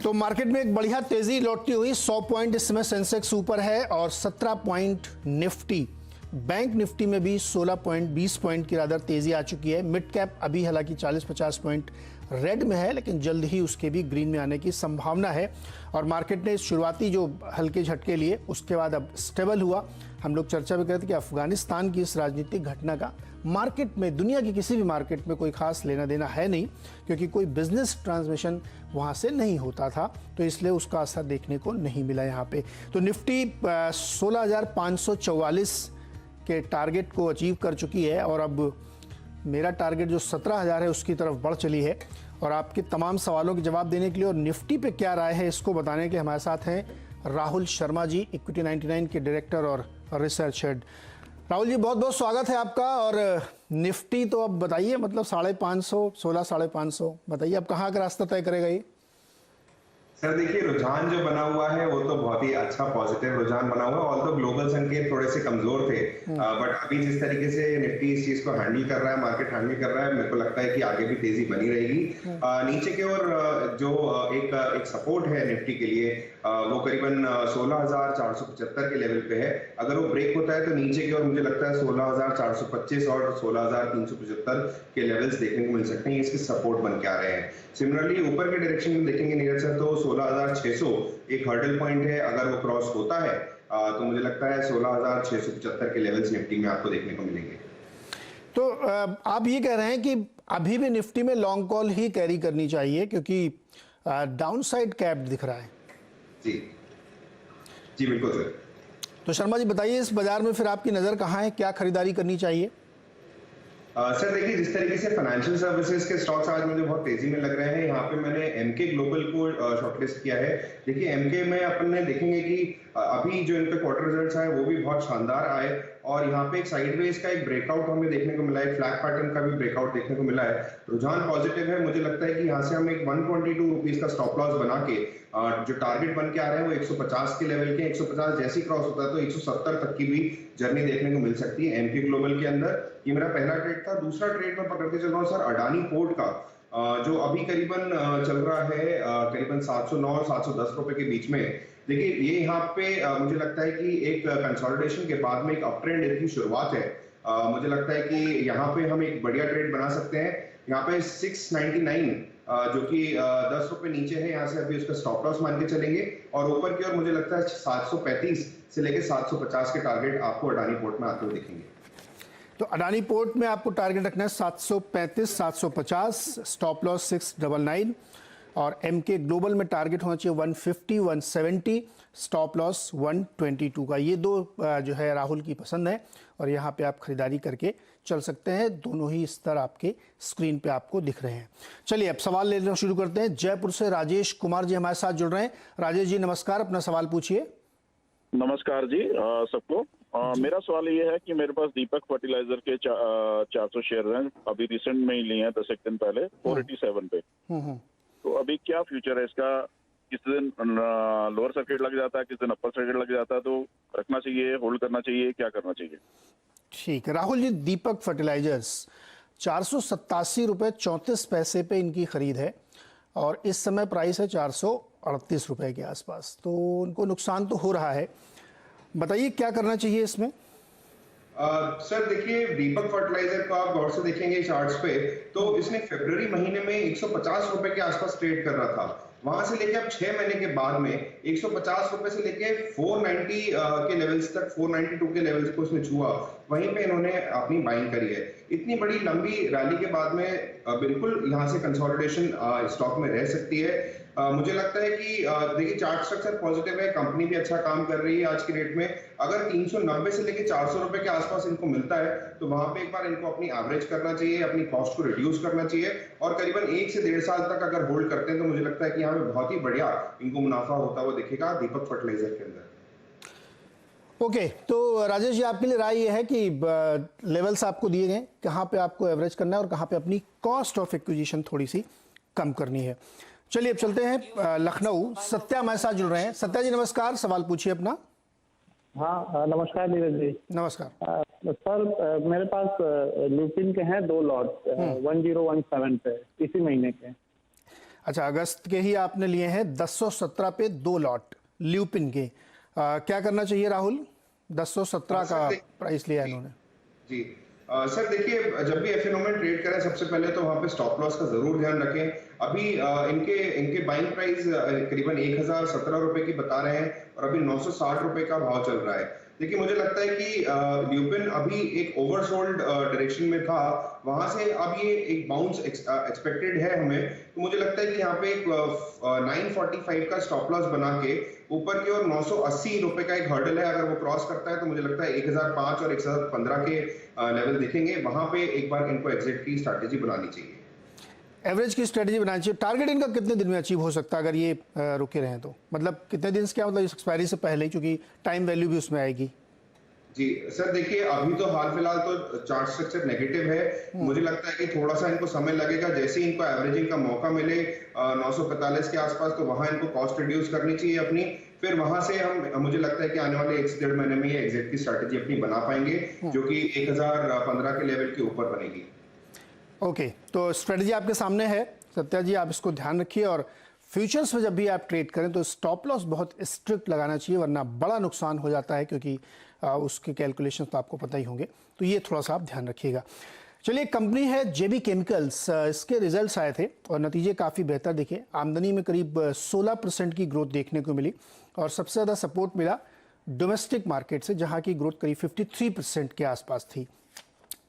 तो मार्केट में एक बढ़िया तेजी लौटती हुई 100 पॉइंट इस समय सेंसेक्स ऊपर है और 17 पॉइंट निफ्टी, बैंक निफ्टी में भी 16 पॉइंट 20 पॉइंट की रादर तेजी आ चुकी है। मिड कैप अभी हालांकि 40-50 पॉइंट रेड में है, लेकिन जल्द ही उसके भी ग्रीन में आने की संभावना है। और मार्केट ने शुरुआती जो हल्के झटके लिए उसके बाद अब स्टेबल हुआ। हम लोग चर्चा भी करते कि अफगानिस्तान की इस राजनीतिक घटना का मार्केट में, दुनिया की किसी भी मार्केट में कोई खास लेना देना है नहीं, क्योंकि कोई बिजनेस ट्रांसमिशन वहाँ से नहीं होता था, तो इसलिए उसका असर देखने को नहीं मिला यहाँ पे। तो निफ्टी 16,544 के टारगेट को अचीव कर चुकी है और अब मेरा टारगेट जो 17,000 है उसकी तरफ बढ़ चली है। और आपके तमाम सवालों के जवाब देने के लिए और निफ्टी पे क्या राय है इसको बताने के लिए हमारे साथ हैं राहुल शर्मा जी, इक्विटी 99 के डायरेक्टर और रिसर्च हेड। राहुल जी, बहुत बहुत स्वागत है आपका। और निफ्टी तो अब बताइए, मतलब 550, 16,550 बताइए अब कहाँ का रास्ता तय करेगा ये? सर देखिए, रुझान जो बना हुआ है वो तो बहुत ही अच्छा पॉजिटिव रुझान बना हुआ है। ऑल तो ग्लोबल संकेत थोड़े से कमजोर थे, बट अभी जिस तरीके से निफ्टी इस चीज को हैंडल कर रहा है, मार्केट हैंडल कर रहा है, मेरे को लगता है कि आगे भी तेजी बनी रहेगी। नीचे की ओर जो एक सपोर्ट है निफ्टी के लिए, वो करीबन 16,475 के लेवल पे है। अगर वो ब्रेक होता है तो नीचे की ओर मुझे लगता है 16,425 और 16,375 के लेवल्स देखने को मिल सकते हैं। इसके सपोर्ट बन के आ रहे हैं। सिमिलरली ऊपर के डायरेक्शन में देखेंगे नीरज सर तो 16,600 एक हर्डल पॉइंट है। अगर वो क्रॉस होता है तो मुझे लगता है 16,675 के लेवल्स निफ्टी में आपको देखने को मिलेंगे। तो आप ये कह रहे हैं कि अभी भी निफ्टी में लॉन्ग कॉल ही कैरी करनी चाहिए क्योंकि डाउन साइड कैप दिख रहा है? जी जी बिल्कुल सर। तो शर्मा जी बताइए, इस बाजार में फिर आपकी नजर कहाँ है, क्या खरीदारी करनी चाहिए? सर देखिए, जिस तरीके से फाइनेंशियल सर्विसेज के स्टॉक्स आज मुझे बहुत तेजी में लग रहे हैं, यहाँ पे मैंने एमके ग्लोबल को शॉर्टलिस्ट किया है। देखिए एमके में अपन ने देखेंगे कि अभी जो इनके क्वार्टर रिजल्ट्स आए वो भी बहुत शानदार आए और यहाँ पे एक साइडवेज का एक ब्रेकआउट हमें देखने को मिला है, फ्लैग पैटर्न का भी ब्रेकआउट देखने को मिला है। रुझान पॉजिटिव है। मुझे लगता है कि यहाँ से हम एक 122 रुपीज का स्टॉप लॉस बना के जो टारगेट बन के आ रहे हैं वो 150 के लेवल के, 150 जैसी क्रॉस होता है तो 170 तक की भी जर्नी देखने को मिल सकती है एमके ग्लोबल के अंदर। ये मेरा पहला ट्रेड था। दूसरा ट्रेड मैं पकड़ के चल रहा हूँ सर अडानी पोर्ट का, जो अभी करीबन चल रहा है करीबन 709 और 710 रुपए के बीच में। देखिए ये यहाँ पे मुझे लगता है कि एक कंसोलिडेशन के बाद में एक अप ट्रेंड की शुरुआत है। मुझे लगता है कि यहाँ पे हम एक बढ़िया ट्रेड बना सकते हैं। यहाँ पे 699 जो कि 10 रुपए नीचे है, यहाँ से अभी उसका स्टॉप लॉस मान के चलेंगे और ऊपर की ओर मुझे लगता है 735 से लेके 750 के टारगेट आपको अडानी पोर्ट में आते हुए दिखेंगे। तो अडानी पोर्ट में आपको टारगेट रखना है 735, 750, स्टॉप लॉस 699 और एमके ग्लोबल में टारगेट होना चाहिए 150, 170, स्टॉप लॉस 122 का। ये दो जो है राहुल की पसंद है और यहाँ पे आप खरीदारी करके चल सकते हैं। दोनों ही स्तर आपके स्क्रीन पे आपको दिख रहे हैं। चलिए अब सवाल लेना शुरू करते हैं। जयपुर से राजेश कुमार जी हमारे साथ जुड़ रहे हैं। राजेश जी नमस्कार, अपना सवाल पूछिए। नमस्कार जी सबको। मेरा सवाल ये है कि मेरे पास दीपक फर्टिलाइजर के 400 शेयर हैं, अभी रिसेंट में ही लिए हैं 10 दिन पहले 487 पे। तो अभी क्या फ्यूचर है इसका? किस दिन लोअर सर्किट लग जाता है, किस दिन अपर सर्किट लग जाता है, तो रखना चाहिए, होल्ड करना चाहिए, क्या करना चाहिए? ठीक है राहुल जी, दीपक फर्टिलाइजर्स 487 रुपये 34 पैसे पे इनकी खरीद है और इस समय प्राइस है 438 रुपये के आसपास, तो उनको नुकसान तो हो रहा है। बताइए क्या करना चाहिए इसमें? सर देखिए, दीपक फर्टिलाइजर को आप गौर से देखेंगे चार्ट्स पे तो इसने फरवरी महीने में 150 रुपए के आसपास ट्रेड कर रहा था। वहां से लेके अब 6 महीने के बाद में 150 रुपए से लेके 490 के लेवल्स तक, 492 के लेवल्स को उसने छुआ, वहीं पे इन्होंने अपनी बाइंग करी है। इतनी बड़ी लंबी रैली के बाद में बिल्कुल यहाँ से कंसोलिडेशन स्टॉक में रह सकती है। मुझे लगता है कि देखिए चार्ट स्ट्रक्चर पॉजिटिव है, कंपनी भी अच्छा काम कर रही है आज की डेट में। अगर 390 से लेके 400 रुपए के आसपास इनको मिलता है तो वहां पे एक बार इनको अपनी एवरेज करना चाहिए, अपनी कॉस्ट को रिड्यूस करना चाहिए और करीबन 1 से 1.5 साल तक अगर होल्ड करते हैं तो मुझे लगता है कि यहाँ पे बहुत ही बढ़िया इनको मुनाफा होता हुआ दिखेगा दीपक फर्टिलाइजर के अंदर। ओके, तो राजेश जी आपके लिए राय ये है कि लेवल्स आपको दिए गए, कहाँ पे आपको एवरेज करना है और कहाँ पे अपनी कॉस्ट ऑफ एक्विजिशन थोड़ी सी कम करनी है। चलिए अब चलते हैं लखनऊ। सत्या हमारे साथ जुड़ रहे हैं। सत्या जी नमस्कार, सवाल पूछिए अपना। हाँ नमस्कार नीरज जी। नमस्कार सर, मेरे पास लुपिन के हैं 2 लॉट 1017 पे इसी महीने के। अच्छा, अगस्त के ही आपने लिए हैं 1017 पे 2 लॉट ल्यूपिन के। क्या करना चाहिए राहुल? 1017 का प्राइस लिया है इन्होंने। जी सर देखिए, जब भी एफएनओ में ट्रेड करें सबसे पहले तो वहां पे स्टॉप लॉस का जरूर ध्यान रखें। अभी इनके इनके बाइंग प्राइस करीबन 1017 रुपए की बता रहे हैं और अभी 960 रुपए का भाव चल रहा है। देखिए मुझे लगता है कि ल्यूपिन अभी एक ओवरसोल्ड डायरेक्शन में था, वहां से अब ये एक बाउंस एक्सपेक्टेड है हमें। तो मुझे लगता है कि यहाँ पे एक 945 का स्टॉप लॉस बना के ऊपर की ओर 980 रुपए का एक हर्डल है, अगर वो क्रॉस करता है तो मुझे लगता है 1005 और 1015 के लेवल दिखेंगे। वहां पे एक बार इनको एग्जिट की स्ट्रैटेजी बनानी चाहिए, एवरेज की स्ट्रेटजी बनानी चाहिए। टारगेट इनका कितने दिन में अचीव हो सकता है अगर ये रुके रहें तो? मतलब कितने दिन से, क्या मतलब एक्सपायरी से पहले ही, क्योंकि टाइम वैल्यू भी उसमें आएगी। जी सर देखिए, अभी तो हाल फिलहाल तो चार्ट स्ट्रक्चर नेगेटिव है। मुझे लगता है कि थोड़ा सा इनको समय लगेगा। जैसे ही इनको एवरेजिंग का मौका मिले 945 के आसपास, तो वहां इनको कॉस्ट रिड्यूस करनी चाहिए अपनी। फिर वहां से हम, मुझे लगता है कि आने वाले 1 से 1.5 महीने में ये एग्जिट की स्ट्रैटेजी अपनी बना पाएंगे, जो कि 1015 के लेवल के ऊपर बनेगी। ओके, तो स्ट्रेटजी आपके सामने है सत्या जी, आप इसको ध्यान रखिए। और फ्यूचर्स में जब भी आप ट्रेड करें तो स्टॉप लॉस बहुत स्ट्रिक्ट लगाना चाहिए, वरना बड़ा नुकसान हो जाता है, क्योंकि उसके कैलकुलेशन तो आपको पता ही होंगे। तो ये थोड़ा सा आप ध्यान रखिएगा। चलिए, कंपनी है जेबी केमिकल्स, इसके रिजल्ट्स आए थे और नतीजे काफ़ी बेहतर दिखे। आमदनी में करीब 16% की ग्रोथ देखने को मिली और सबसे ज़्यादा सपोर्ट मिला डोमेस्टिक मार्केट से, जहाँ की ग्रोथ करीब 53% के आसपास थी।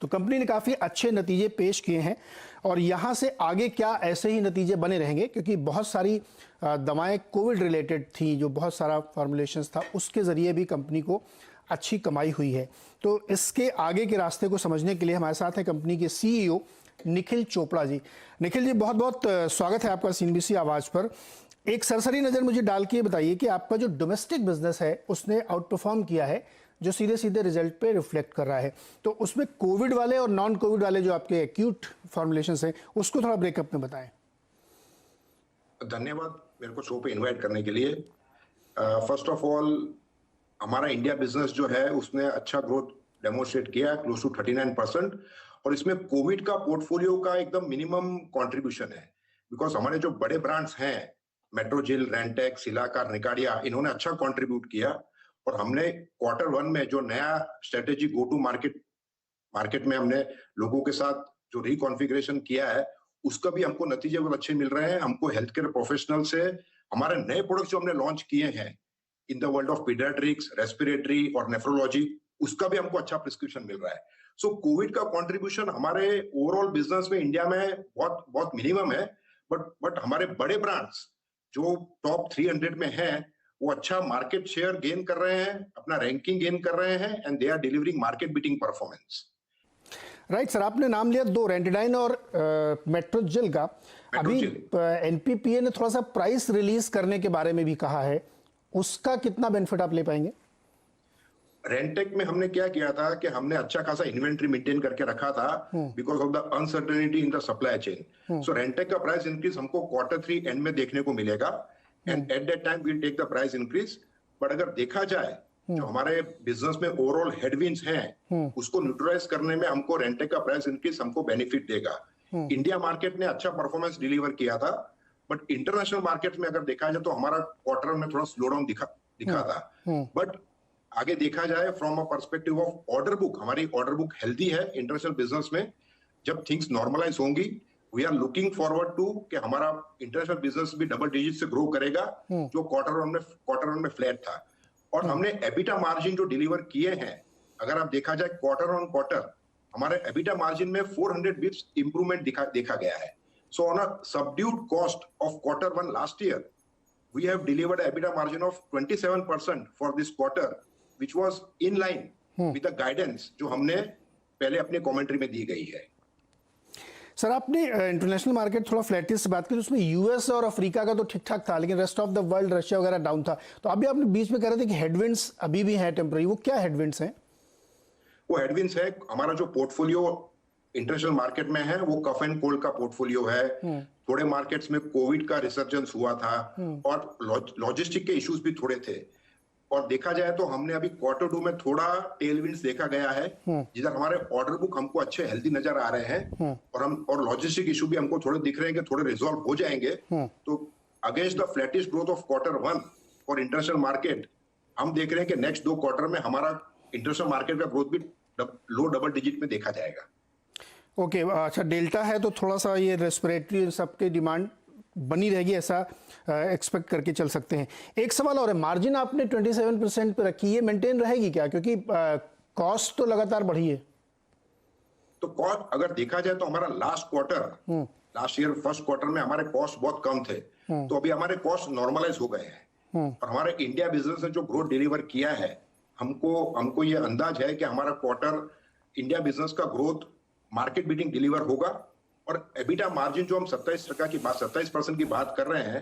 तो कंपनी ने काफ़ी अच्छे नतीजे पेश किए हैं और यहाँ से आगे क्या ऐसे ही नतीजे बने रहेंगे, क्योंकि बहुत सारी दवाएं कोविड रिलेटेड थी, जो बहुत सारा फॉर्मुलेशंस था, उसके ज़रिए भी कंपनी को अच्छी कमाई हुई है। तो इसके आगे के रास्ते को समझने के लिए हमारे साथ हैं कंपनी के सीईओ निखिल चोपड़ा जी। निखिल जी, बहुत बहुत स्वागत है आपका सीएनबीसी आवाज़ पर। एक सरसरी नज़र मुझे डाल के बताइए कि आपका जो डोमेस्टिक बिजनेस है उसने आउट परफॉर्म किया है, जो सीधे सीधे रिजल्ट पे रिफ्लेक्ट कर रहा है। तो उसमें कोविड वाले और नॉन कोविड वाले जो आपके एक्यूट फॉर्मुलेशंस हैं, उसको थोड़ा ब्रेकअप में बताएं। धन्यवाद मेरे को शो पे इनवाइट करने के लिए। फर्स्ट ऑफ ऑल, हमारा इंडिया बिजनेस जो है उसने अच्छा ग्रोथ डेमोन्स्ट्रेट किया, क्लोज टू 39%, और इसमें कोविड का पोर्टफोलियो का एकदम मिनिमम कंट्रीब्यूशन है, बिकॉज हमारे जो बड़े ब्रांड्स हैं मेट्रोजिल, रेंटेक, सिलाकार, निकाडिया, इन्होंने अच्छा कंट्रीब्यूट किया। और हमने Q1 में जो नया स्ट्रेटेजी गो टू मार्केट में हमने लोगों के साथ जो रिकॉन्फ़िगरेशन किया है, उसका भी हमको नतीजे बहुत अच्छे मिल रहे हैं। हमको हेल्थ केयर प्रोफेशनल से हमारे नए प्रोडक्ट जो हमने लॉन्च किए हैं in the world of paediatrics, respiratory और नेफ्रोलॉजी, उसका भी हमको अच्छा प्रिस्क्रिप्शन मिल रहा है। सो कोविड का कंट्रीब्यूशन हमारे ओवरऑल बिजनेस में इंडिया में बहुत बहुत मिनिमम है, बट हमारे बड़े ब्रांड्स जो टॉप 300 में हैं, वो अच्छा मार्केट शेयर गेन कर रहे हैं, अपना रैंकिंग गेन कर रहे हैं, and they are delivering market beating performance. Right sir, आपने नाम लिया 2, रेंटेडाइन और मेट्रोजिल का। अभी एनपीपीए ने थोड़ा सा प्राइस रिलीज करने के बारे में भी कहा है, उसका कितना बेनिफिट आप ले पाएंगे? रेंटेक में हमने क्या किया था कि हमने अच्छा खासा इन्वेंट्री मेंटेन करके रखा था because of the uncertainty in the supply chain. So रेंटेक का प्राइस इंक्रीज हमको Q3 एंड में देखने को मिलेगा, and at that time we'll take the price increase. But अगर देखा जाए जो हमारे बिजनेस में ओवरऑल हेडविंड्स हैं, उसको न्यूट्रलाइज करने में हमको रेंटेक का प्राइस इंक्रीज हमको बेनिफिट देगा। इंडिया मार्केट ने अच्छा परफॉर्मेंस डिलीवर किया था, बट इंटरनेशनल मार्केट में अगर देखा जाए तो हमारा क्वार्टर में थोड़ा स्लो डाउन दिखा था। बट आगे देखा जाए from a perspective of order book, हमारी ऑर्डर बुक हेल्दी है इंटरनेशनल बिजनेस में। जब थिंग्स नॉर्मलाइज होंगी, we are looking forward to कि हमारा इंटरनेशनल बिजनेस भी डबल डिजिट से ग्रो करेगा, जो क्वार्टर में फ्लैट था। और हमने एबिटा मार्जिन जो डिलीवर किए हैं, अगर आप देखा जाए क्वार्टर हमारे एबिटा मार्जिन में 400 बिप्स इंप्रूवमेंट देखा गया है। So on a subdued cost of Q1 last year, we have delivered an EBITDA margin of 27% for this quarter, which was in line with the guidance जो हमने पहले अपने कमेंट्री में दी गई है। सर, आपने इंटरनेशनल मार्केट थोड़ा फ्लैटिश से बात की, उसमें यूएस और अफ्रीका का तो ठीक ठाक था, लेकिन rest of the world, Russia वगैरह डाउन था। तो अभी आपने बीच में कह रहे थे कि हेडविंड्स अभी भी हैं टेम्पररी, वो क्या हेडविंड्स हैं? वो हेडविंड्स है, हमारा जो पोर्टफोलियो इंटरनेशनल मार्केट में है वो कफ एंड कोल्ड का पोर्टफोलियो है। थोड़े मार्केट्स में कोविड का रिसर्जेंस हुआ था और लॉजिस्टिक के इश्यूज भी थोड़े थे। और देखा जाए तो हमने अभी Q2 में थोड़ा टेलविंड्स देखा गया है, जिधर हमारे ऑर्डर बुक हमको अच्छे हेल्दी नजर आ रहे हैं, और लॉजिस्टिक इशू भी हमको थोड़े दिख रहे हैं कि थोड़े रिजॉल्व हो जाएंगे। तो against the flattish growth of Q1 for international market, हम देख रहे हैं कि नेक्स्ट 2 क्वार्टर में हमारा इंटरनेशनल मार्केट का ग्रोथ भी लो डबल डिजिट में देखा जाएगा। ओके, अच्छा, डेल्टा है तो थोड़ा सा ये रेस्पिरेटरी सबके डिमांड बनी रहेगी, ऐसा एक्सपेक्ट करके चल सकते हैं। एक सवाल और है, मार्जिन आपने 27% पे रखी है, मेंटेन रहेगी क्या? क्योंकि कॉस्ट तो लगातार बढ़ी है। तो कॉस्ट अगर देखा जाए तो हमारा लास्ट ईयर फर्स्ट क्वार्टर में हमारे कॉस्ट बहुत कम थे, तो अभी हमारे कॉस्ट नॉर्मलाइज हो गए हैं, और हमारे इंडिया बिजनेस ने जो ग्रोथ डिलीवर किया है, हमको ये अंदाज है कि हमारा क्वार्टर इंडिया बिजनेस का ग्रोथ मार्केट बीटिंग डिलीवर होगा, और एबिटा मार्जिन जो हम 27% की बात कर रहे हैं,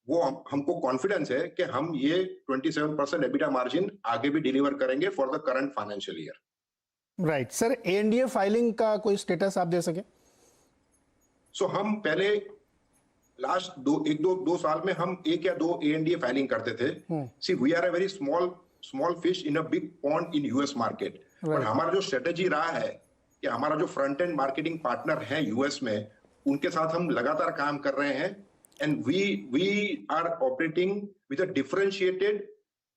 वो हमको कॉन्फिडेंस है कि हम ये 27% एबिटा मार्जिन आगे भी डिलीवर करेंगे for the current financial year. Right sir, ANDA filing का कोई स्टेटस आप दे सके? सो हम पहले लास्ट दो साल में हम 1 या 2 ANDA फाइलिंग करते थे। See we are a very small fish in a big pond in US market, और हमारा जो स्ट्रेटेजी रहा है कि हमारा जो फ्रंट एंड मार्केटिंग पार्टनर है US में, उनके साथ हम लगातार काम कर रहे हैं, and we are operating with a differentiated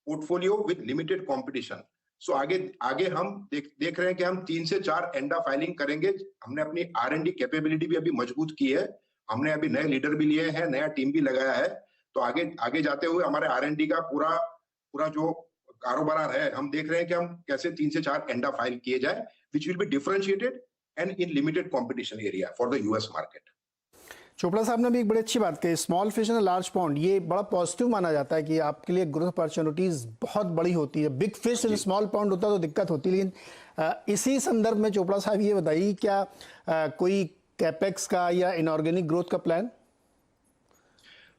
portfolio with limited competition. So आगे हम देख रहे हैं कि हम 3 से 4 एंडा फाइलिंग करेंगे। हमने अपनी R&D कैपेबिलिटी भी अभी मजबूत की है, हमने अभी नए लीडर भी लिए हैं, नया टीम भी लगाया है, तो आगे जाते हुए हमारे R&D का पूरा जो कारोबार है, हम देख रहे हैं कि हम कैसे 3 से 4 एंडा फाइल किए जाए, which will be differentiated and in limited competition area for the US market। Chopra साहब ने भी एक बड़ी अच्छी बात कही, small fish in large pond, ये बड़ा पॉजिटिव माना जाता है कि आपके लिए ग्रोथ अपॉर्चुनिटीज बहुत बड़ी होती है। Big fish in small pond होता तो दिक्कत होती, लेकिन इसी संदर्भ में चोपड़ा साहब ये बताइए, क्या कोई कैपेक्स का या इनऑर्गेनिक ग्रोथ का प्लान?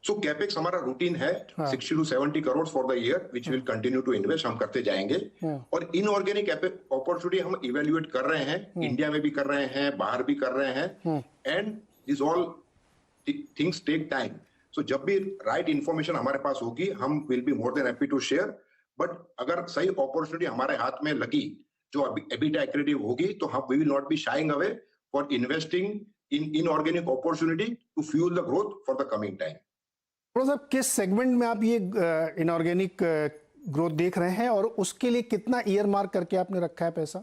सो कैपेक्स हमारा रूटीन है 60 to 70 crore for the year, which will continue to invest, हम करते जाएंगे। और इनऑर्गेनिक अपॉर्चुनिटी हम इवेल्युएट कर रहे हैं, इंडिया में भी कर रहे हैं, बाहर भी कर रहे हैं, and this all things take time. So जब भी राइट इंफॉर्मेशन हमारे पास होगी, हम will be more than happy to share, but अगर सही अपॉर्चुनिटी हमारे हाथ में लगी जो एबिटा एक्रेटिव होगी, तो हम we will not be shying away for investing in inorganic opportunity to fuel the growth for the coming time. साहब, किस सेगमेंट में आप ये इनऑर्गेनिक ग्रोथ देख रहे हैं, और उसके लिए कितना ईयर मार्क करके आपने रखा है पैसा?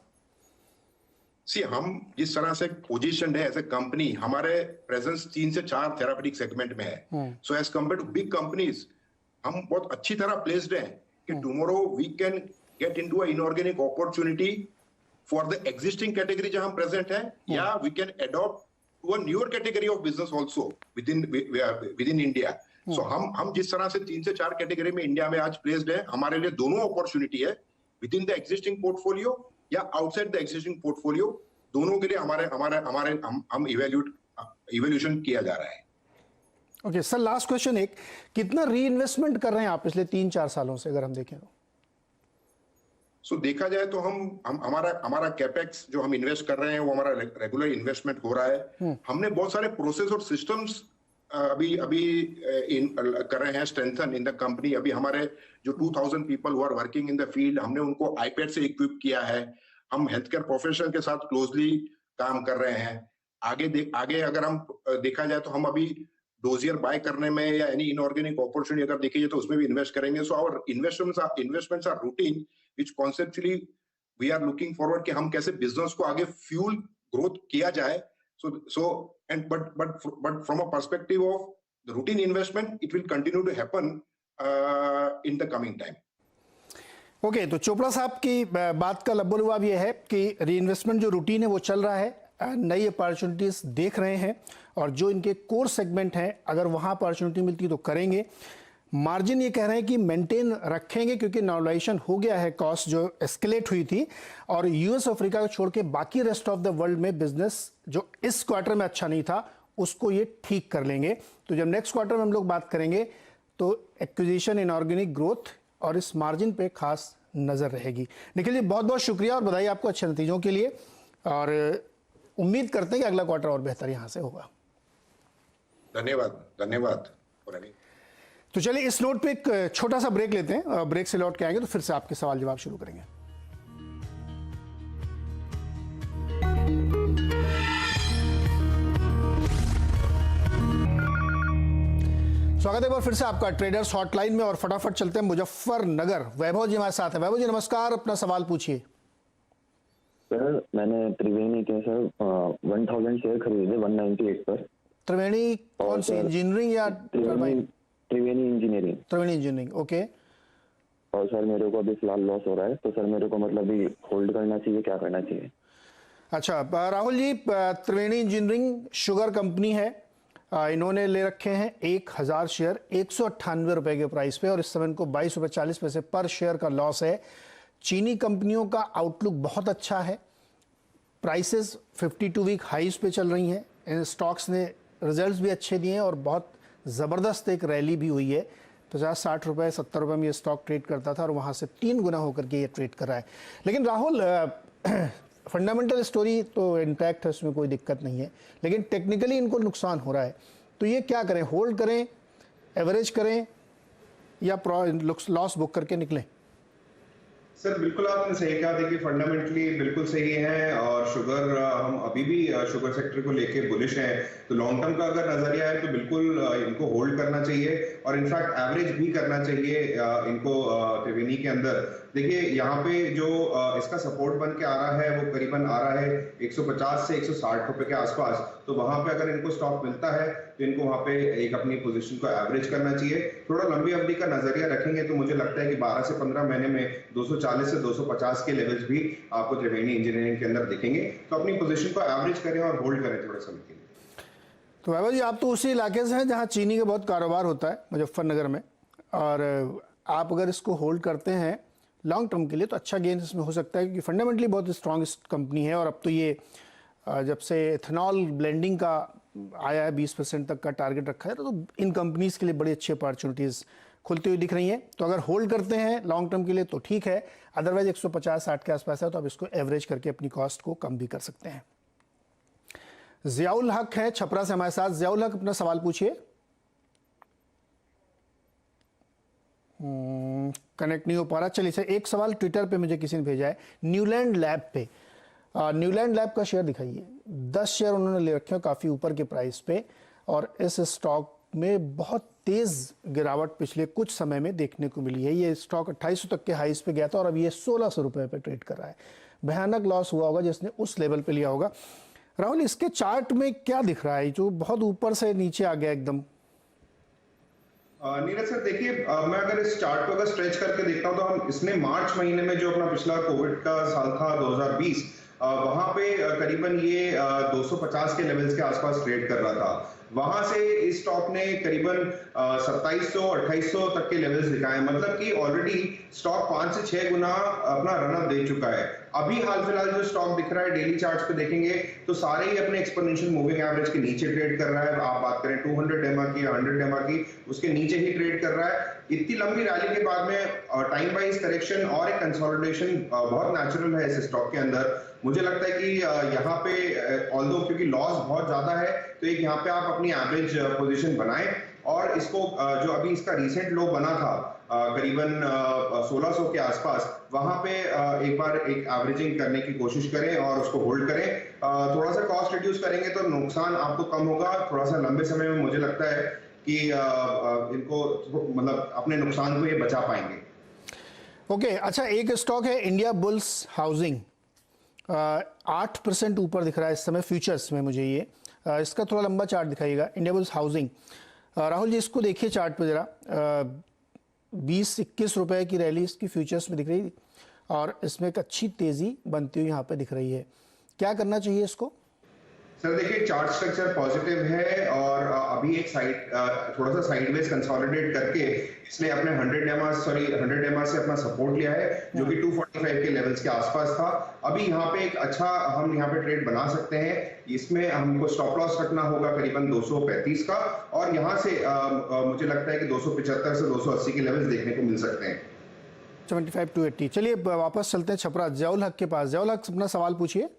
हम जिस तरह से पोजीशन है एज ए कंपनी, हमारे प्रेजेंस 3 से 4 थेरापेटिक सेगमेंट में है। So as compared to big companies, हम बहुत अच्छी तरह प्लेस्ड हैं कि tomorrow we can get into a inorganic opportunity for the existing category जहां हम प्रेजेंट हैं, या we can adopt to a newer category of business also within India. So हम जिस तरह से 3 से 4 कैटेगरी में इंडिया में आज प्लेस्ड है, हमारे लिए दोनों अपॉर्चुनिटी है, with in the existing portfolio या आउटसाइड द एग्जिस्टिंग पोर्टफोलियो, दोनों के लिए हम इवैल्यूएशन किया जा रहा है। ओके सर, लास्ट क्वेश्चन, एक कितना री इन्वेस्टमेंट कर रहे हैं आप पिछले 3-4 सालों से, अगर हम देखें तो? सो देखा जाए तो हमारा कैपेक्स जो हम इन्वेस्ट कर रहे हैं, वो हमारा रेगुलर इन्वेस्टमेंट हो रहा है। हमने बहुत सारे प्रोसेस और सिस्टम्स अभी कर रहे हैं स्ट्रेंथन इन द कंपनी। अभी हमारे जो 2000 people who are working in the field, हमने उनको आईपैड से इक्विप किया है। हम हेल्थ केयर प्रोफेशनल के साथ क्लोजली काम कर रहे हैं। आगे अगर हम देखा जाए तो हम अभी डोजियर बाय करने में या एनी इनऑर्गेनिक अपॉर्चुनिटी अगर देखी जाए तो उसमें भी इन्वेस्ट करेंगे। So our investments are routine, which conceptually we are looking forward कि हम कैसे बिजनेस को आगे फ्यूल ग्रोथ किया जाए। But from a perspective of the routine investment, it will continue to happen in the coming time. Okay, तो चोपड़ा साहब की बात का लब्बो-लुबाब ये है कि रीइन्वेस्टमेंट जो रूटीन है वो चल रहा है, नई अपॉर्चुनिटीज देख रहे हैं, और जो इनके कोर सेगमेंट हैं, अगर वहाँ अपॉर्चुनिटी मिलती तो करेंगे। मार्जिन ये कह रहे हैं कि मेंटेन रखेंगे, क्योंकि नॉर्मलाइजेशन हो गया है, कॉस्ट जो एस्केलेट हुई थी, और US अफ्रीका को छोड़ के बाकी रेस्ट ऑफ द वर्ल्ड में बिजनेस जो इस क्वार्टर में अच्छा नहीं था, उसको ये ठीक कर लेंगे। तो जब नेक्स्ट क्वार्टर में हम लोग बात करेंगे तो एक्विजिशन, इनऑर्गेनिक ग्रोथ और इस मार्जिन पे खास नजर रहेगी। निखिल जी, बहुत बहुत शुक्रिया और बधाई आपको अच्छे नतीजों के लिए, और उम्मीद करते हैं कि अगला क्वार्टर और बेहतर यहाँ से होगा। धन्यवाद। तो चलिए इस नोट पे एक छोटा सा ब्रेक लेते हैं, ब्रेक से लौट के आएंगे तो फिर से आपके सवाल जवाब शुरू करेंगे। स्वागत है एक बार फिर से आपका ट्रेडर्स हॉटलाइन में, और फटाफट चलते हैं मुजफ्फरनगर। वैभव जी हमारे साथ हैं। वैभव जी नमस्कार, अपना सवाल पूछिए। सर मैंने त्रिवेणी के सर 1000 शेयर खरीदे 198 पर। त्रिवेणी कौन सी, इंजीनियरिंग या त्रिवेणी इंजीनियरिंग? त्रिवेणी इंजीनियरिंग, ओके। और सर मेरे को अभी फिलहाल लॉस हो रहा है, तो सर मेरे को मतलब भी होल्ड करना चाहिए, क्या करना चाहिए? अच्छा राहुल जी, त्रिवेणी इंजीनियरिंग शुगर कंपनी है, इन्होंने ले रखे हैं 1000 शेयर 198 रुपए के प्राइस पे, और इस समय इनको 22 रुपए 40 पैसे पर शेयर का लॉस है। चीनी कंपनियों का आउटलुक बहुत अच्छा है, प्राइसेस 52 वीक हाईज पे चल रही हैं, इन स्टॉक्स ने रिजल्ट्स भी अच्छे दिए हैं और बहुत ज़बरदस्त एक रैली भी हुई है। 50-60 रुपए 70 रुपए में ये स्टॉक ट्रेड करता था और वहाँ से 3 गुना होकर के ये ट्रेड कर रहा है। लेकिन राहुल, फंडामेंटल स्टोरी तो इंटैक्ट है, उसमें कोई दिक्कत नहीं है, लेकिन टेक्निकली इनको नुकसान हो रहा है, तो ये क्या करें? होल्ड करें, एवरेज करें, या लॉस बुक करके निकलें? सर बिल्कुल आपने सही कहा। देखिए फंडामेंटली बिल्कुल सही है, और शुगर हम अभी भी शुगर सेक्टर को लेके बुलिश हैं। तो लॉन्ग टर्म का अगर नजरिया है तो बिल्कुल इनको होल्ड करना चाहिए, और इनफैक्ट एवरेज भी करना चाहिए इनको त्रिवेणी के अंदर। देखिए यहाँ पे जो इसका सपोर्ट बन के आ रहा है वो करीबन आ रहा है 150 से 160 रुपए के आसपास। तो वहां पे अगर इनको स्टॉक मिलता है तो इनको वहां पे एक अपनी पोजीशन को एवरेज करना चाहिए। थोड़ा लंबी अवधि का नजरिया रखेंगे तो मुझे लगता है कि 12 से 15 महीने में 240 से 250 के लेवल्स भी आपको त्रिवेणी इंजीनियरिंग के अंदर दिखेंगे। तो अपनी पोजीशन को एवरेज करें और होल्ड करें थोड़े समय के लिए। तो वैभव जी, आप तो उसी इलाके से हैं जहाँ चीनी का बहुत कारोबार होता है, मुजफ्फरनगर में, और आप अगर इसको होल्ड करते हैं लॉन्ग टर्म के लिए तो अच्छा गेन इसमें हो सकता है, क्योंकि फंडामेंटली बहुत स्ट्रॉन्ग कंपनी है। और अब तो ये जब से एथेनॉल ब्लेंडिंग का आया है 20% तक का टारगेट रखा है, तो इन कंपनीज के लिए बड़ी अच्छी अपॉर्चुनिटीज़ खुलती हुई दिख रही हैं। तो अगर होल्ड करते हैं लॉन्ग टर्म के लिए तो ठीक है, अदरवाइज 150-60 के आसपास है तो आप इसको एवरेज करके अपनी कॉस्ट को कम भी कर सकते हैं। जियाउल हक है छपरा से हमारे साथ। जियाउल हक, अपना सवाल पूछिए। कनेक्ट नहीं हो पा रहा। चलिए सर, एक सवाल ट्विटर पे मुझे किसी ने भेजा है, न्यूलैंड लैब पे। न्यूलैंड लैब का शेयर दिखाइए। 10 शेयर उन्होंने ले रखे हैं काफ़ी ऊपर के प्राइस पे, और इस स्टॉक में बहुत तेज़ गिरावट पिछले कुछ समय में देखने को मिली है। ये स्टॉक 2800 तक के हाईस पे गया था और अब ये 1600 रुपये पे ट्रेड कर रहा है। भयानक लॉस हुआ होगा जिसने उस लेवल पे लिया होगा। राहुल, इसके चार्ट में क्या दिख रहा है जो बहुत ऊपर से नीचे आ गया एकदम? नीरज सर देखिए, मैं अगर इस चार्ट को अगर स्ट्रेच करके देखता हूं तो हम इसने मार्च महीने में जो अपना पिछला कोविड का साल था 2020, वहां पे करीबन ये 250 के लेवल्स के आसपास ट्रेड कर रहा था। वहां से इस स्टॉक ने करीबन 2700-2800 तक के लेवल्स दिखाए, मतलब कि ऑलरेडी स्टॉक 5 से 6 गुना अपना रनअप दे चुका है। अभी हाल फिलहाल जो स्टॉक दिख रहा है डेली चार्ट्स पे देखेंगे तो सारे ही अपने एक्सपोनेंशियल मूविंग एवरेज के नीचे ट्रेड कर रहा है। आप बात करें 200 EMA की, 100 EMA की, उसके नीचे ही ट्रेड कर रहा है। इतनी लंबी रैली के बाद में टाइम वाइज करेक्शन और एक कंसोलिडेशन बहुत नेचुरल है इस स्टॉक के अंदर। मुझे लगता है कि यहाँ पे ऑल्दो क्योंकि लॉस बहुत ज्यादा है तो एक यहाँ पे आप अपनी एवरेज पोजीशन बनाएं, और इसको जो अभी इसका रिसेंट लो बना था करीबन 1600 के आसपास, वहां पे एक बार एक एवरेजिंग करने की कोशिश करें और उसको होल्ड करें। थोड़ा सा कॉस्ट रिड्यूस करेंगे तो नुकसान आपको कम होगा। थोड़ा सा लंबे समय में मुझे लगता है कि इनको मतलब अपने नुकसान को ये बचा पाएंगे। ओके, अच्छा, एक स्टॉक है इंडिया बुल्स हाउसिंग, 8% ऊपर दिख रहा है इस समय फ्यूचर्स में मुझे ये। इसका थोड़ा लंबा चार्ट दिखाइएगा, Indiabulls Housing. Rahul ji, इसको देखिए चार्ट पे जरा। 20-21 रुपए की रैली इसकी फ्यूचर्स में दिख रही, और इसमें एक अच्छी तेजी बनती हुई यहाँ पे दिख रही है। क्या करना चाहिए इसको? सर देखिए, चार्ट स्ट्रक्चर पॉजिटिव है, और अभी एक साइड थोड़ा सा साइडवेज कंसोलिडेट करके इसने अपने 100 EMA से अपना सपोर्ट लिया है, जो कि 245 के लेवल्स के आसपास था। अभी यहाँ पे एक अच्छा हम यहाँ पे ट्रेड बना सकते हैं। इसमें हमको स्टॉप लॉस रखना होगा करीबन 235 का, और यहाँ से मुझे लगता है कि 275 से 280 के लेवल्स देखने को मिल सकते हैं। 75 to 80। चलिए वापस चलते हैं छपरा, जियाउल हक के पास। जियाउल हक, अपना सवाल पूछिए।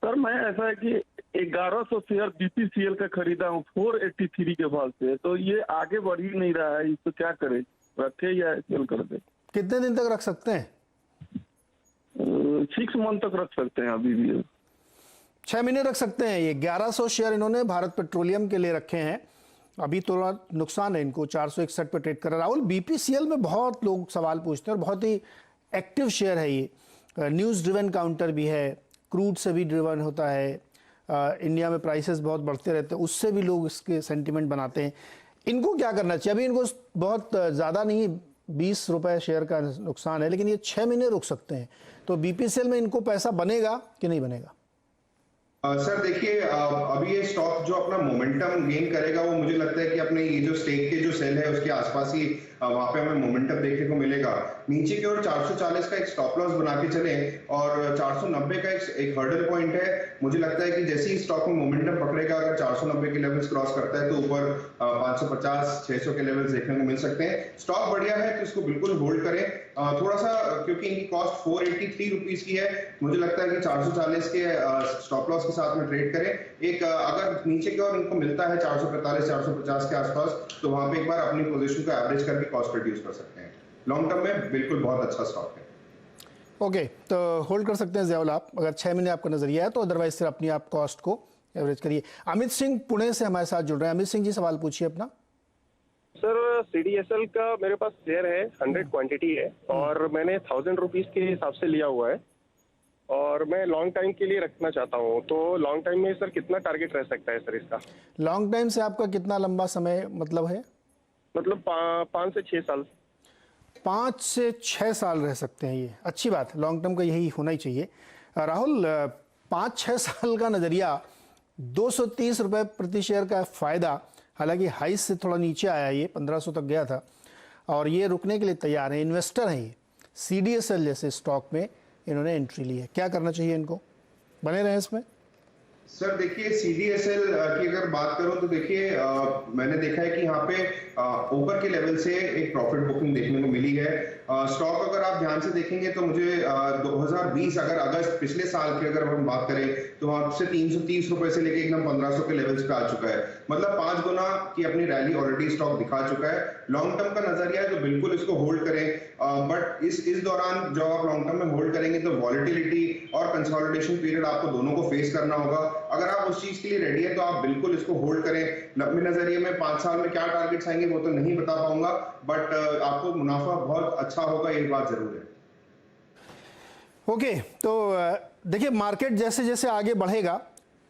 सर मैं ऐसा है कि 1100 शेयर बीपीसीएल का खरीदा हूँ 483 के भाव से, तो ये आगे बढ़ ही नहीं रहा है, इसको क्या करें, रखे या सेल कर दे? कितने दिन तक रख सकते हैं? 6 मंथ तक रख सकते हैं अभी भी। 6 महीने रख सकते हैं। ये 1100 शेयर इन्होंने भारत पेट्रोलियम के लिए रखे हैं। अभी थोड़ा नुकसान है इनको, 461 पे ट्रेड कर रहा है। राहुल, बीपीसीएल में बहुत लोग सवाल पूछते हैं और बहुत ही एक्टिव शेयर है ये। न्यूज़ ड्रिवन काउंटर भी है, क्रूड से भी ड्रिवन होता है, इंडिया में प्राइसेस बहुत बढ़ते रहते हैं, उससे भी लोग इसके सेंटिमेंट बनाते हैं। इनको क्या करना चाहिए? अभी इनको बहुत ज़्यादा नहीं, 20 रुपए शेयर का नुकसान है, लेकिन ये 6 महीने रुक सकते हैं। तो बीपीसीएल में इनको पैसा बनेगा कि नहीं बनेगा? सर देखिए, अभी ये स्टॉक जो अपना मोमेंटम गेन करेगा वो मुझे लगता है कि अपने ये जो स्टेक के जो सेल है उसके आसपास ही वहां पे हमें मोमेंटम देखने को मिलेगा। नीचे की ओर 440 का एक स्टॉप लॉस बना के चले और 490 का एक हर्डल पॉइंट है। मुझे लगता है कि जैसे ही स्टॉक में मोमेंटम पकड़ेगा, अगर 490 के लेवल्स क्रॉस करता है तो ऊपर 550 600 के लेवल्स देखने को मिल सकते हैं। स्टॉक बढ़िया है तो इसको बिल्कुल होल्ड करें। थोड़ा सा, क्योंकि इनकी कॉस्ट 483 रुपीज की है, मुझे लगता है कि 440 के स्टॉप लॉस के साथ में ट्रेड करें। एक अगर नीचे की ओर इनको मिलता है 445 450 के आसपास, तो वहां पे एक बार अपनी पोजीशन को एवरेज करके कॉस्ट रिड्यूस कर सकते हैं। लॉन्ग टर्म में बिल्कुल बहुत अच्छा स्टॉक है। ओके, तो होल्ड कर सकते हैं ज़ियाउल आप, अगर 6 महीने आपका नजरिया है तो। अदरवाइज सिर्फ अपनी आप कॉस्ट को एवरेज करिए। अमित सिंह पुणे से हमारे साथ जुड़ रहे हैं। अमित सिंह जी, सवाल पूछिए अपना। सर, सीडीएसएल का मेरे पास शेयर है, 100 क्वांटिटी है और मैंने 1000 रुपीज के हिसाब से लिया हुआ है और मैं लॉन्ग टाइम के लिए रखना चाहता हूँ। तो लॉन्ग टाइम में सर कितना टारगेट रह सकता है सर इसका? लॉन्ग टाइम से आपका कितना लंबा समय मतलब है? मतलब 5 से 6 साल। 5 से 6 साल रह सकते हैं, ये अच्छी बात। लॉन्ग टर्म का यही होना ही चाहिए। राहुल, 5-6 साल का नज़रिया, 230 रुपये प्रति शेयर का फ़ायदा, हालांकि हाई से थोड़ा नीचे आया, ये 1500 तक गया था और ये रुकने के लिए तैयार है। इन्वेस्टर हैं ये, सीडीएसएल जैसे स्टॉक में इन्होंने एंट्री ली है। क्या करना चाहिए इनको? बने रहें इसमें? सर देखिए, सीडीएसएल की अगर बात करूं तो देखिए, मैंने देखा है कि यहाँ पे ऊपर के लेवल से एक प्रॉफिट बुकिंग देखने को मिली है। स्टॉक अगर आप ध्यान से देखेंगे तो मुझे 2020 अगर अगस्त पिछले साल की अगर हम बात करें तो वहां से 330 रुपए से लेके एकदम 1500 के लेवल्स पे आ चुका है। मतलब 5 गुना की अपनी रैली ऑलरेडी स्टॉक दिखा चुका है। लॉन्ग टर्म का नजरिया है तो बिल्कुल इसको होल्ड करें, बट इस दौरान जब आप लॉन्ग टर्म में होल्ड करेंगे तो वॉलिटिलिटी और कंसोलिडेशन पीरियड आपको दोनों को फेस करना होगा। अगर आप उस चीज के लिए रेडी है तो आप बिल्कुल इसको होल्ड करें। लंबे नजरिए में 5 साल में क्या टारगेट्स आएंगे वो तो नहीं बता पाऊंगा, बट आपको मुनाफा बहुत अच्छा होगा, ये बात जरूर है। ओके, तो देखिए, मार्केट जैसे जैसे आगे बढ़ेगा,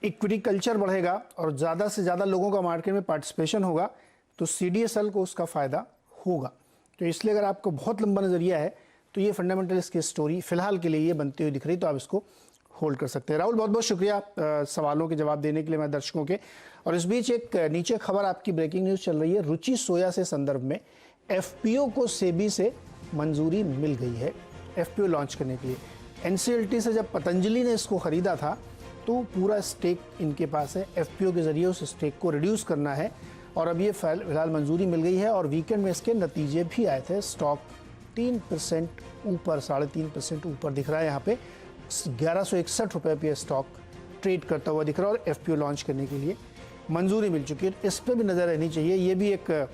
इक्विटी कल्चर बढ़ेगा और ज़्यादा से ज़्यादा लोगों का मार्केट में पार्टिसिपेशन होगा तो सीडीएसएल को उसका फ़ायदा होगा। तो इसलिए अगर आपको बहुत लंबा नज़रिया है तो ये फंडामेंटल इसकी स्टोरी फिलहाल के लिए ये बनती हुई दिख रही, तो आप इसको होल्ड कर सकते हैं। राहुल, बहुत बहुत शुक्रिया सवालों के जवाब देने के लिए मैं दर्शकों के। और इस बीच एक नीचे खबर आपकी ब्रेकिंग न्यूज़ चल रही है, रुचि सोया से संदर्भ में एफपीओ को सेबी से मंजूरी मिल गई है एफपीओ लॉन्च करने के लिए। एनसीएलटी से जब पतंजलि ने इसको खरीदा था तो पूरा स्टेक इनके पास है, एफपीओ के जरिए उस स्टेक को रिड्यूस करना है और अब ये फिलहाल मंजूरी मिल गई है। और वीकेंड में इसके नतीजे भी आए थे। स्टॉक 3% ऊपर, 3.5% ऊपर दिख रहा है। यहाँ पे 1161 रुपये पे स्टॉक ट्रेड करता हुआ दिख रहा है और एफपीओ लॉन्च करने के लिए मंजूरी मिल चुकी है। इस पर भी नज़र रहनी चाहिए। ये भी एक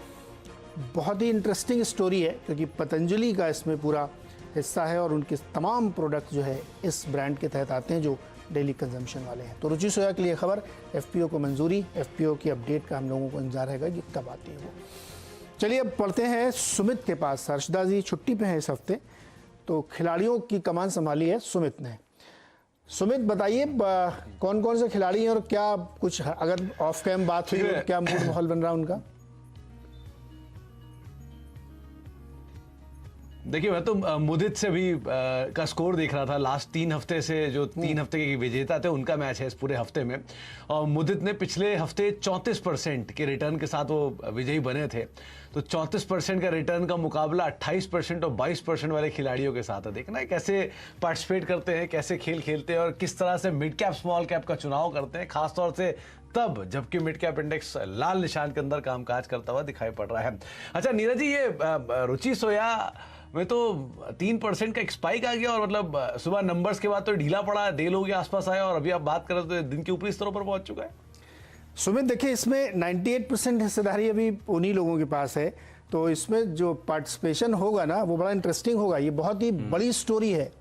बहुत ही इंटरेस्टिंग स्टोरी है क्योंकि पतंजलि का इसमें पूरा हिस्सा है और उनके तमाम प्रोडक्ट जो है इस ब्रांड के तहत आते हैं जो डेली कंजम्पशन वाले हैं। तो रुचि सोया के लिए खबर, एफपीओ को मंजूरी, एफपीओ की अपडेट का हम लोगों को इंतजार रहेगा कि कब आती है वो। चलिए अब पढ़ते हैं सुमित के पास। हर्षदा जी छुट्टी पे हैं इस हफ्ते, तो खिलाड़ियों की कमान संभाली है सुमित ने। सुमित, बताइए कौन कौन से खिलाड़ी हैं और क्या कुछ, अगर ऑफ कैम बात हुई तो क्या मूड माहौल बन रहा है उनका? देखिए, मैं तो मुदित से भी का स्कोर देख रहा था। लास्ट 3 हफ्ते से जो 3 हफ्ते के विजेता थे उनका मैच है इस पूरे हफ्ते में, और मुदित ने पिछले हफ्ते 34% के रिटर्न के साथ वो विजयी बने थे। तो 34% का रिटर्न का मुकाबला 28% और 22% वाले खिलाड़ियों के साथ है। देखना है कैसे पार्टिसिपेट करते हैं, कैसे खेल खेलते हैं और किस तरह से मिड कैप स्मॉल कैप का चुनाव करते हैं, खासतौर से तब जबकि मिड कैप इंडेक्स लाल निशान के अंदर कामकाज करता हुआ दिखाई पड़ रहा है। अच्छा नीरज जी, ये रुचि सोया में तो 3% का एक स्पाइक आ गया और मतलब सुबह नंबर्स के बाद तो ढीला पड़ा, डे लो के आसपास आया और अभी आप बात करें तो दिन के ऊपरी स्तरों पर पहुंच चुका है। सुमित देखिए, इसमें 98% हिस्सेदारी अभी उन्हीं लोगों के पास है, तो इसमें जो पार्टिसिपेशन होगा ना वो बड़ा इंटरेस्टिंग होगा। ये बहुत ही बड़ी स्टोरी है,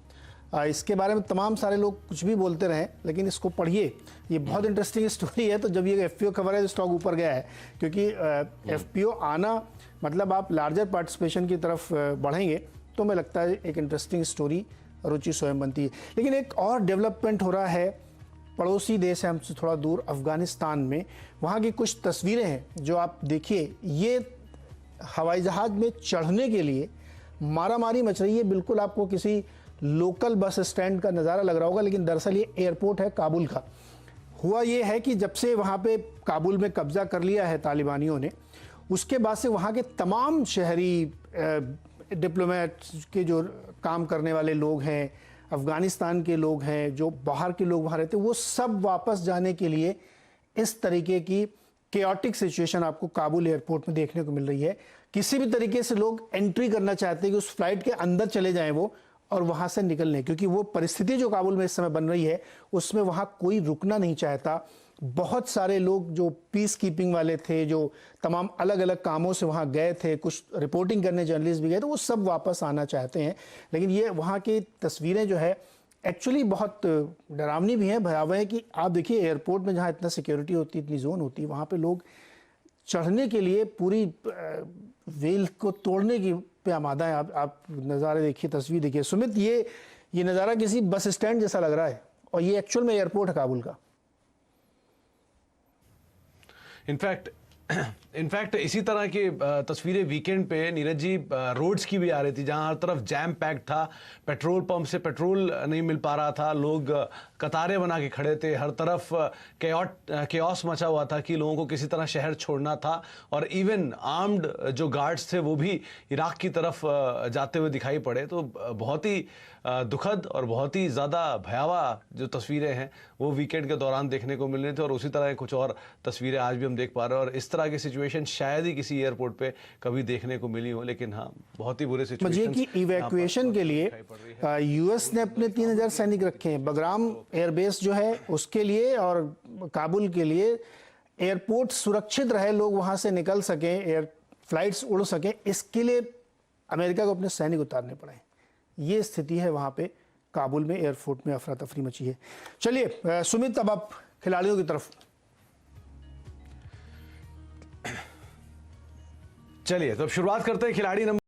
इसके बारे में तमाम सारे लोग कुछ भी बोलते रहें, लेकिन इसको पढ़िए, ये बहुत इंटरेस्टिंग स्टोरी है। तो जब ये एफपीओ खबर है तो स्टॉक ऊपर गया है, क्योंकि एफपीओ आना मतलब आप लार्जर पार्टिसिपेशन की तरफ बढ़ेंगे, तो हमें लगता है एक इंटरेस्टिंग स्टोरी रुचि स्वयं बनती है। लेकिन एक और डेवलपमेंट हो रहा है पड़ोसी देश है हमसे थोड़ा दूर, अफगानिस्तान में। वहाँ की कुछ तस्वीरें हैं जो आप देखिए, ये हवाई जहाज़ में चढ़ने के लिए मारामारी मच रही है। बिल्कुल आपको किसी लोकल बस स्टैंड का नज़ारा लग रहा होगा, लेकिन दरअसल ये एयरपोर्ट है काबुल का। हुआ ये है कि जब से वहाँ पे काबुल में कब्जा कर लिया है तालिबानियों ने, उसके बाद से वहाँ के तमाम शहरी डिप्लोमेट के जो काम करने वाले लोग हैं, अफगानिस्तान के लोग हैं, जो बाहर के लोग वहाँ रहते हैं, वो सब वापस जाने के लिए इस तरीके की केओटिक सिचुएशन आपको काबुल एयरपोर्ट में देखने को मिल रही है। किसी भी तरीके से लोग एंट्री करना चाहते हैं कि उस फ्लाइट के अंदर चले जाएं वो और वहाँ से निकल लें, क्योंकि वो परिस्थिति जो काबुल में इस समय बन रही है उसमें वहाँ कोई रुकना नहीं चाहता। बहुत सारे लोग जो पीस कीपिंग वाले थे, जो तमाम अलग अलग कामों से वहाँ गए थे, कुछ रिपोर्टिंग करने जर्नलिस्ट भी गए, तो वो सब वापस आना चाहते हैं। लेकिन ये वहाँ की तस्वीरें जो है एक्चुअली बहुत डरावनी भी हैं, भयावह है। कि आप देखिए एयरपोर्ट में जहाँ इतना सिक्योरिटी होती है, इतनी जोन होती है, वहाँ पे लोग चढ़ने के लिए पूरी वेल को तोड़ने की पे आमादा है। आप नज़ारे देखिए, तस्वीर देखिए सुमित, ये नज़ारा किसी बस स्टैंड जैसा लग रहा है और ये एक्चुअल में एयरपोर्ट है काबुल का। इनफैक्ट इसी तरह की तस्वीरें वीकेंड पे नीरज जी रोड्स की भी आ रही थी, जहां हर तरफ जैम पैक था, पेट्रोल पंप से पेट्रोल नहीं मिल पा रहा था, लोग कतारें बना के खड़े थे, हर तरफ केओस मचा हुआ था कि लोगों को किसी तरह शहर छोड़ना था। और इवन आर्म्ड जो गार्ड्स थे वो भी इराक की तरफ जाते हुए दिखाई पड़े। तो बहुत ही दुखद और बहुत ही ज़्यादा भयावह जो तस्वीरें हैं वो वीकेंड के दौरान देखने को मिल रही थी। और उसी तरह कुछ और तस्वीरें आज भी हम देख पा रहे हैं, और इस तरह की सिचुएशन शायद ही किसी एयरपोर्ट पे कभी देखने को मिली हो। लेकिन हाँ, बहुत ही बुरे सिचुएशन की इवैक्यूएशन के लिए यूएस ने अपने 3000 सैनिक रखे हैं। बगराम एयरबेस जो है उसके लिए और काबुल के लिए एयरपोर्ट सुरक्षित रहे, लोग वहां से निकल सकें, एयर फ्लाइट्स उड़ सकें, इसके लिए अमेरिका को अपने सैनिक उतारने पड़े। ये स्थिति है वहां पे काबुल में, एयरपोर्ट में अफरा तफरी मची है। चलिए सुमित, अब आप खिलाड़ियों की तरफ चलिए, तो अब शुरुआत करते हैं खिलाड़ी नंबर